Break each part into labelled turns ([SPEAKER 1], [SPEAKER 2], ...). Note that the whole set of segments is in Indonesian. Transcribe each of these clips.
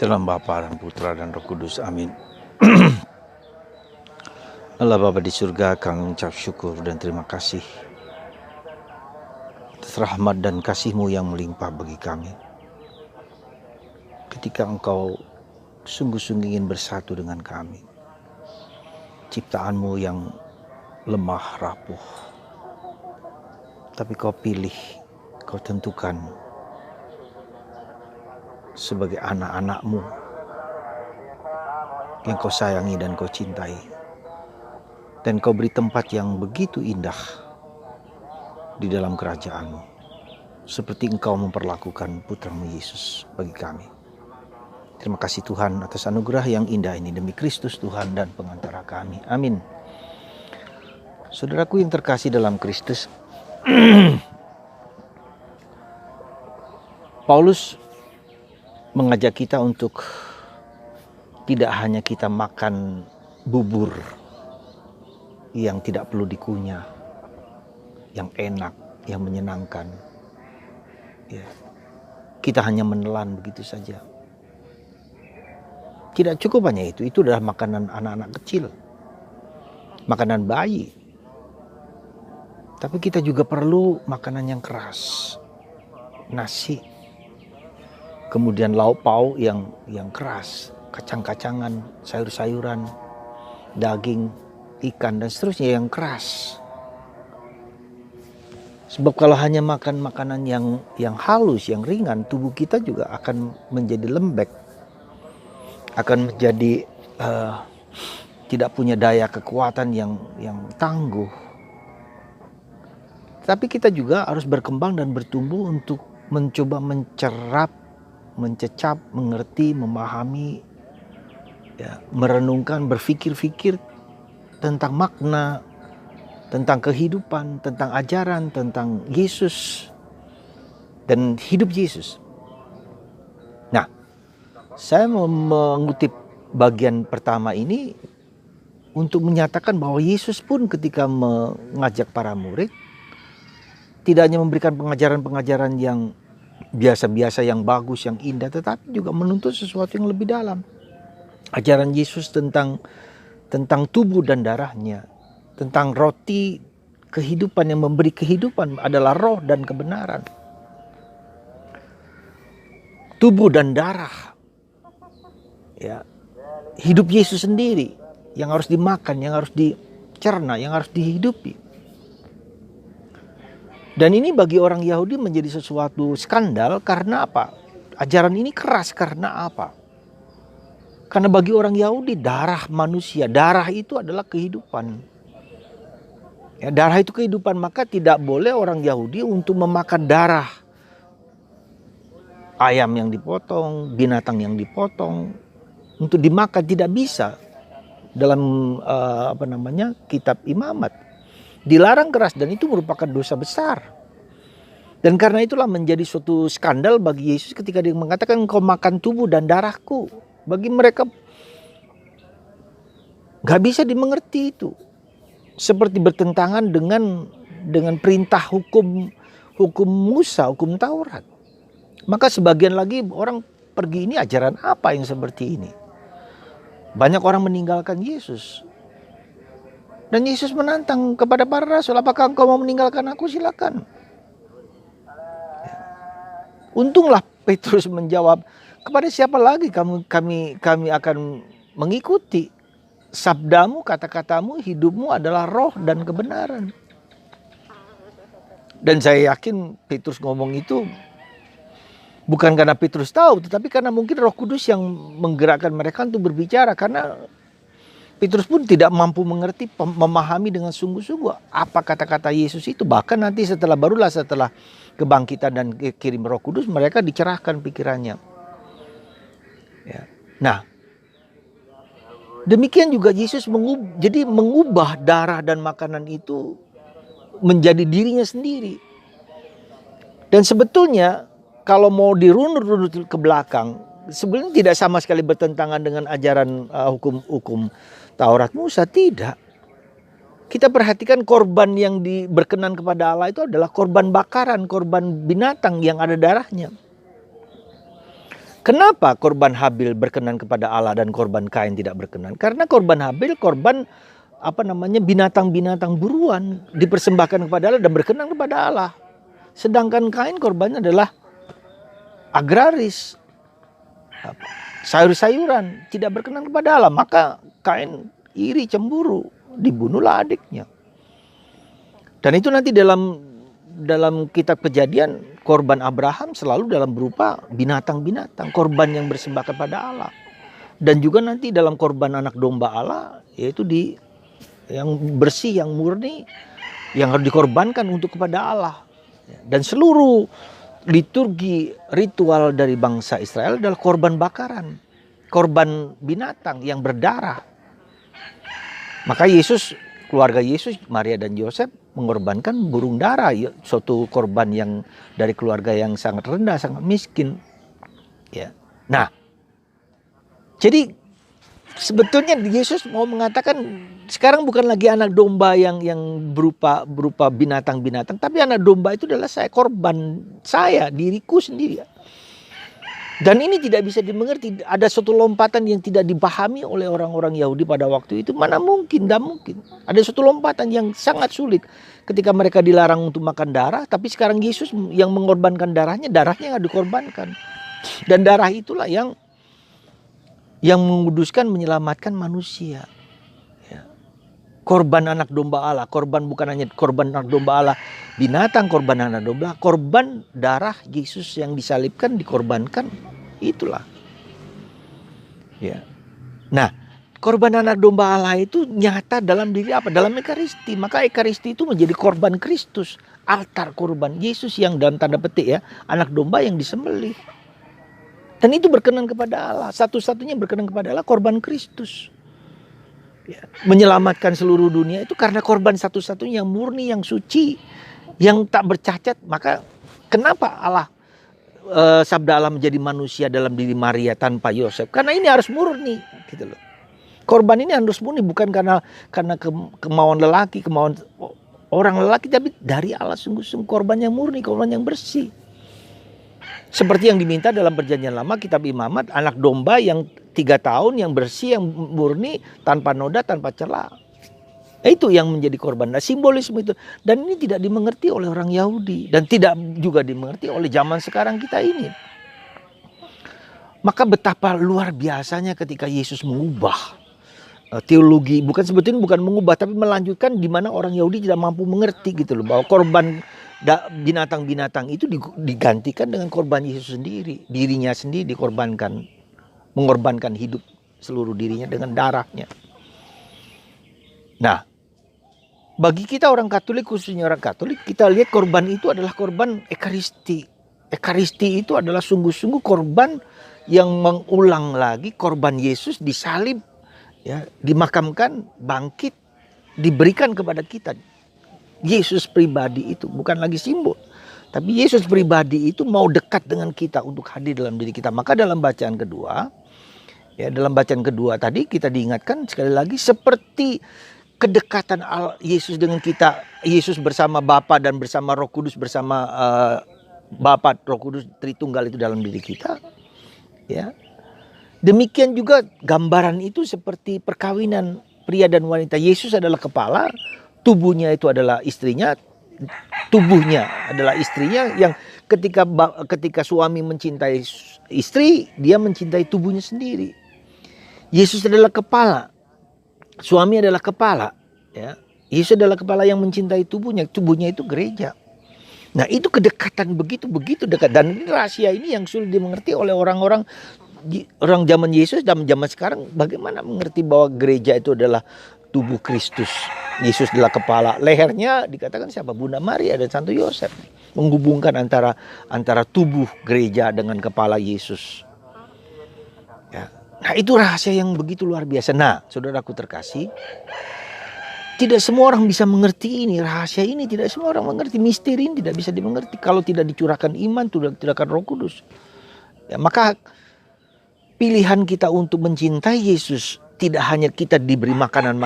[SPEAKER 1] Dalam Bapa dan Putra dan Roh Kudus, amin. Allah Bapa di surga, kami mengucap syukur dan terima kasih atas rahmat dan kasih-Mu yang melimpah bagi kami. Ketika Engkau sungguh-sungguh ingin bersatu dengan kami, ciptaan-Mu yang lemah rapuh, tapi Kau pilih, Kau tentukan sebagai anak-anak-Mu yang Kau sayangi dan Kau cintai. Dan Kau beri tempat yang begitu indah di dalam kerajaan-Mu, seperti Engkau memperlakukan Putra-Mu Yesus bagi kami. Terima kasih Tuhan atas anugerah yang indah ini, demi Kristus Tuhan dan pengantara kami. Amin. Saudaraku yang terkasih dalam Kristus, Paulus mengajak kita untuk tidak hanya kita makan bubur yang tidak perlu dikunyah, yang enak, yang menyenangkan. Ya, kita hanya menelan begitu saja. Tidak cukup hanya itu adalah makanan anak-anak kecil, makanan bayi. Tapi kita juga perlu makanan yang keras, nasi, kemudian lauk pauk yang keras, kacang-kacangan, sayur-sayuran, daging, ikan, dan seterusnya yang keras. Sebab kalau hanya makan makanan yang halus, yang ringan, tubuh kita juga akan menjadi lembek, akan menjadi tidak punya daya kekuatan yang tangguh. Tapi kita juga harus berkembang dan bertumbuh untuk mencoba mencerap, mencecap, mengerti, memahami, ya, merenungkan, berpikir-pikir tentang makna, tentang kehidupan, tentang ajaran, tentang Yesus dan hidup Yesus. Nah, saya mau mengutip bagian pertama ini untuk menyatakan bahwa Yesus pun ketika mengajak para murid, tidak hanya memberikan pengajaran-pengajaran yang biasa-biasa, yang bagus, yang indah, tetapi juga menuntut sesuatu yang lebih dalam. Ajaran Yesus tentang tubuh dan darahnya, tentang roti kehidupan yang memberi kehidupan adalah roh dan kebenaran. Tubuh dan darah, ya, hidup Yesus sendiri yang harus dimakan, yang harus dicerna, yang harus dihidupi. Dan ini bagi orang Yahudi menjadi sesuatu skandal karena apa? Ajaran ini keras karena apa? Karena bagi orang Yahudi darah manusia, darah itu adalah kehidupan. Ya, darah itu kehidupan, maka tidak boleh orang Yahudi untuk memakan darah ayam yang dipotong, binatang yang dipotong untuk dimakan, tidak bisa. Dalam kitab Imamat dilarang keras, dan itu merupakan dosa besar. Dan karena itulah menjadi suatu skandal bagi Yesus ketika dia mengatakan engkau makan tubuh dan darahku. Bagi mereka gak bisa dimengerti itu. Seperti bertentangan dengan perintah hukum Musa, hukum Taurat. Maka sebagian lagi orang pergi, ini ajaran apa yang seperti ini? Banyak orang meninggalkan Yesus. Dan Yesus menantang kepada para rasul, apakah engkau mau meninggalkan aku? Silakan. Untunglah Petrus menjawab, kepada siapa lagi kami akan mengikuti? Sabdamu, kata-katamu, hidupmu adalah roh dan kebenaran. Dan saya yakin Petrus ngomong itu bukan karena Petrus tahu, tetapi karena mungkin Roh Kudus yang menggerakkan mereka untuk berbicara. Karena Petrus pun tidak mampu mengerti, memahami dengan sungguh-sungguh apa kata-kata Yesus itu. Bahkan nanti setelah kebangkitan dan kirim Roh Kudus, mereka dicerahkan pikirannya. Ya. Nah, demikian juga Yesus mengubah darah dan makanan itu menjadi dirinya sendiri. Dan sebetulnya kalau mau dirunut ke belakang, sebenarnya tidak sama sekali bertentangan dengan ajaran hukum Taurat Musa, tidak. Kita perhatikan korban yang berkenan kepada Allah itu adalah korban bakaran, korban binatang yang ada darahnya. Kenapa korban Habil berkenan kepada Allah dan korban Kain tidak berkenan? Karena korban Habil korban binatang-binatang buruan dipersembahkan kepada Allah dan berkenan kepada Allah. Sedangkan Kain korbannya adalah agraris, sayur-sayuran, tidak berkenan kepada Allah. Maka Kain iri, cemburu, dibunuhlah adiknya. Dan itu nanti dalam kitab Kejadian, korban Abraham selalu dalam berupa binatang-binatang, korban yang bersembah kepada Allah. Dan juga nanti dalam korban anak domba Allah, yaitu yang bersih, yang murni, yang harus dikorbankan untuk kepada Allah. Dan seluruh liturgi ritual dari bangsa Israel adalah korban bakaran, korban binatang yang berdarah. Maka keluarga Yesus, Maria dan Yosef mengorbankan burung dara, suatu korban yang dari keluarga yang sangat rendah, sangat miskin. Ya. Nah, jadi sebetulnya Yesus mau mengatakan sekarang bukan lagi anak domba yang berupa binatang-binatang, tapi anak domba itu adalah korban saya, diriku sendiri. Dan ini tidak bisa dimengerti. Ada suatu lompatan yang tidak dipahami oleh orang-orang Yahudi pada waktu itu. Mana mungkin, tidak mungkin. Ada suatu lompatan yang sangat sulit ketika mereka dilarang untuk makan darah, tapi sekarang Yesus yang mengorbankan darahnya nggak dikorbankan. Dan darah itulah yang menguduskan, menyelamatkan manusia. Ya. Korban anak domba Allah, korban bukan hanya korban anak domba Allah, binatang, korban anak domba, korban darah Yesus yang disalibkan, dikorbankan, itulah. Ya. Nah, korban anak domba Allah itu nyata dalam diri apa? Dalam Ekaristi. Maka Ekaristi itu menjadi korban Kristus, altar korban Yesus yang dalam tanda petik ya, anak domba yang disembelih. Dan itu berkenan kepada Allah. Satu-satunya berkenan kepada Allah korban Kristus. Ya, menyelamatkan seluruh dunia itu karena korban satu-satunya yang murni, yang suci, yang tak bercacat. Maka kenapa Allah sabda Allah menjadi manusia dalam diri Maria tanpa Yosef? Karena ini harus murni, gitu loh. Korban ini harus murni, bukan karena kemauan lelaki, kemauan orang lelaki, tapi dari Allah sungguh-sungguh, korban yang murni, korban yang bersih. Seperti yang diminta dalam Perjanjian Lama, kitab Imamat, anak domba yang 3 tahun, yang bersih, yang murni, tanpa noda, tanpa celah. Itu yang menjadi korban. Nah, simbolisme itu. Dan ini tidak dimengerti oleh orang Yahudi. Dan tidak juga dimengerti oleh zaman sekarang kita ini. Maka betapa luar biasanya ketika Yesus mengubah teologi. Sebetulnya bukan mengubah, tapi melanjutkan di mana orang Yahudi tidak mampu mengerti gitu loh. Bahwa korban binatang-binatang itu digantikan dengan korban Yesus sendiri. Dirinya sendiri dikorbankan. Mengorbankan hidup seluruh dirinya dengan darahnya. Nah, bagi kita orang Katolik, khususnya orang Katolik, kita lihat korban itu adalah korban Ekaristi. Ekaristi itu adalah sungguh-sungguh korban yang mengulang lagi korban Yesus disalib, ya, dimakamkan, bangkit, diberikan kepada kita. Yesus pribadi itu bukan lagi simbol, tapi Yesus pribadi itu mau dekat dengan kita untuk hadir dalam diri kita. Maka dalam bacaan kedua, ya, dalam bacaan kedua tadi kita diingatkan sekali lagi seperti kedekatan Yesus dengan kita, Yesus bersama Bapa dan bersama Roh Kudus, bersama Bapa, Roh Kudus, Tritunggal itu dalam diri kita. Ya, demikian juga gambaran itu seperti perkawinan pria dan wanita. Yesus adalah kepala, tubuhnya itu adalah istrinya, tubuhnya adalah istrinya, yang ketika suami mencintai istri, dia mencintai tubuhnya sendiri. Yesus adalah kepala, suami adalah kepala, ya. Yesus adalah kepala yang mencintai tubuhnya itu gereja. Nah, itu kedekatan begitu dekat, dan ini rahasia ini yang sulit dimengerti oleh orang zaman Yesus dan zaman sekarang. Bagaimana mengerti bahwa gereja itu adalah tubuh Kristus? Yesus adalah kepala, lehernya dikatakan siapa? Bunda Maria dan Santo Yosef, menghubungkan antara tubuh gereja dengan kepala Yesus. Ya. Nah, itu rahasia yang begitu luar biasa. Nah, saudaraku terkasih, tidak semua orang bisa mengerti ini, rahasia ini tidak semua orang mengerti, misteri ini tidak bisa dimengerti kalau tidak dicurahkan iman, tidak dicurahkan Roh Kudus. Ya, maka pilihan kita untuk mencintai Yesus tidak hanya kita diberi makanan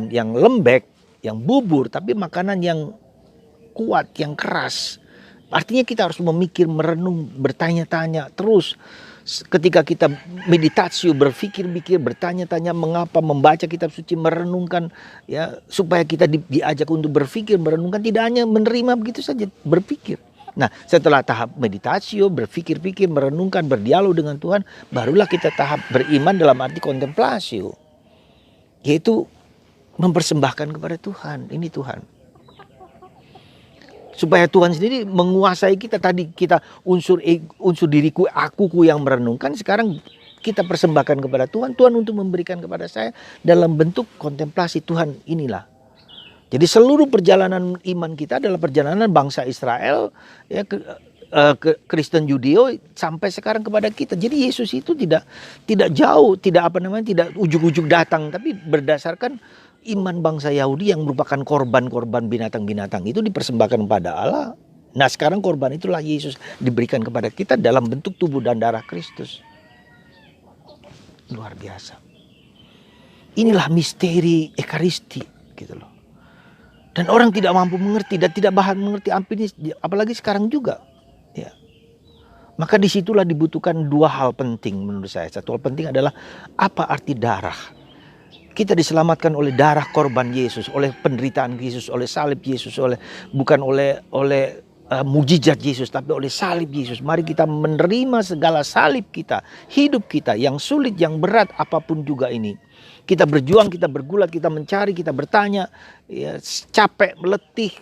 [SPEAKER 1] yang lembek, yang bubur, tapi makanan yang kuat, yang keras, Artinya kita harus memikir, merenung, bertanya-tanya terus. Ketika kita meditasi, berpikir-pikir, bertanya-tanya mengapa, membaca kitab suci, merenungkan, ya, supaya kita diajak untuk berpikir, merenungkan, tidak hanya menerima begitu saja, berpikir. Nah, setelah tahap meditasi, berpikir-pikir, merenungkan, berdialog dengan Tuhan, barulah kita tahap beriman dalam arti kontemplasi, yaitu mempersembahkan kepada Tuhan. Ini Tuhan. Supaya Tuhan sendiri menguasai kita. Tadi kita unsur diriku, akuku yang merenungkan. Sekarang kita persembahkan kepada Tuhan. Tuhan untuk memberikan kepada saya dalam bentuk kontemplasi. Tuhan, inilah. Jadi seluruh perjalanan iman kita adalah perjalanan bangsa Israel, ya, Kristen Yudeo sampai sekarang kepada kita. Jadi Yesus itu tidak jauh, tidak ujug-ujug datang, tapi berdasarkan iman bangsa Yahudi yang merupakan korban-korban binatang-binatang itu dipersembahkan pada Allah. Nah, sekarang korban itulah Yesus diberikan kepada kita dalam bentuk tubuh dan darah Kristus. Luar biasa. Inilah misteri Ekaristi, gitu loh. Dan orang tidak mampu mengerti dan tidak bahan mengerti, apalagi sekarang juga. Ya. Maka disitulah dibutuhkan dua hal penting menurut saya. Satu hal penting adalah apa arti darah. Kita diselamatkan oleh darah korban Yesus, oleh penderitaan Yesus, oleh salib Yesus, bukan oleh mujizat Yesus, tapi oleh salib Yesus. Mari kita menerima segala salib kita, hidup kita yang sulit, yang berat, apapun juga ini. Kita berjuang, kita bergulat, kita mencari, kita bertanya, ya, capek, letih,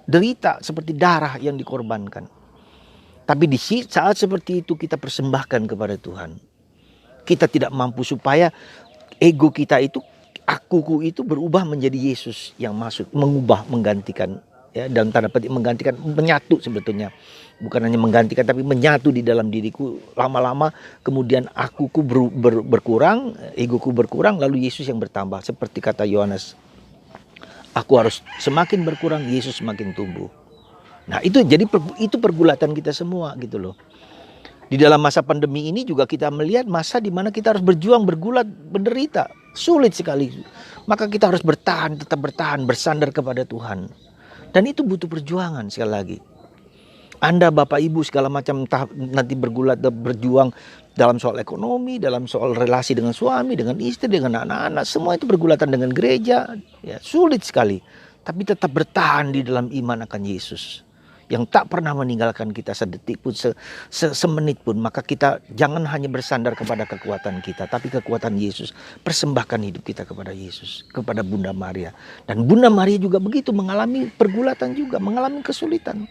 [SPEAKER 1] derita seperti darah yang dikorbankan. Tapi di saat seperti itu kita persembahkan kepada Tuhan. Kita tidak mampu supaya ego kita itu, akuku itu berubah menjadi Yesus yang masuk, mengubah, menggantikan, ya, dalam tanda petik menggantikan, menyatu sebetulnya. Bukan hanya menggantikan tapi menyatu di dalam diriku. Lama-lama kemudian akuku berkurang, egoku berkurang, lalu Yesus yang bertambah. Seperti kata Yohanes, aku harus semakin berkurang, Yesus semakin tumbuh. Nah, itu jadi itu pergulatan kita semua, gitu loh. Di dalam masa pandemi ini juga kita melihat masa di mana kita harus berjuang, bergulat, menderita. Sulit sekali. Maka kita harus bertahan, tetap bertahan, bersandar kepada Tuhan. Dan itu butuh perjuangan sekali lagi. Anda, Bapak, Ibu, segala macam nanti bergulat, berjuang dalam soal ekonomi, dalam soal relasi dengan suami, dengan istri, dengan anak-anak. Semua itu bergulatan dengan gereja. Ya, sulit sekali. Tapi tetap bertahan di dalam iman akan Yesus. Yang tak pernah meninggalkan kita sedetik pun, semenit pun. Maka kita jangan hanya bersandar kepada kekuatan kita, tapi kekuatan Yesus. Persembahkan hidup kita kepada Yesus, kepada Bunda Maria. Dan Bunda Maria juga begitu, mengalami pergulatan juga, mengalami kesulitan.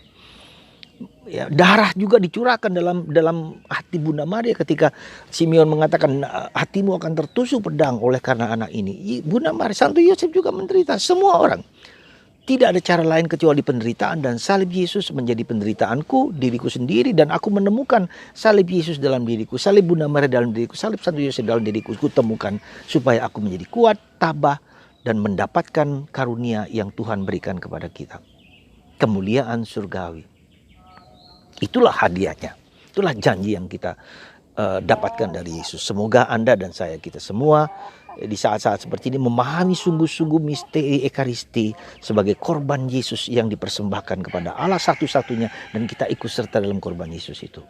[SPEAKER 1] Ya, darah juga dicurahkan dalam hati Bunda Maria ketika Simeon mengatakan hatimu akan tertusuk pedang oleh karena anak ini. Bunda Maria, Santo Yosef juga menderita, semua orang. Tidak ada cara lain kecuali penderitaan, dan salib Yesus menjadi penderitaanku, diriku sendiri, dan aku menemukan salib Yesus dalam diriku, salib Bunda Maria dalam diriku, salib Santo Yosef dalam diriku. Ku temukan supaya aku menjadi kuat, tabah, dan mendapatkan karunia yang Tuhan berikan kepada kita. Kemuliaan surgawi. Itulah hadiahnya. Itulah janji yang kita dapatkan dari Yesus. Semoga Anda dan saya, kita semua di saat-saat seperti ini memahami sungguh-sungguh misteri Ekaristi sebagai korban Yesus yang dipersembahkan kepada Allah satu-satunya, dan kita ikut serta dalam korban Yesus itu.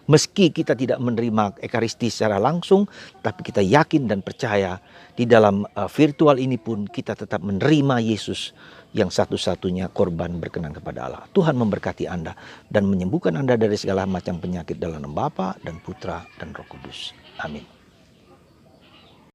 [SPEAKER 1] Meski kita tidak menerima Ekaristi secara langsung, tapi kita yakin dan percaya di dalam virtual ini pun kita tetap menerima Yesus yang satu-satunya korban berkenan kepada Allah. Tuhan memberkati Anda dan menyembuhkan Anda dari segala macam penyakit dalam nama Bapa dan Putra dan Roh Kudus. Amin.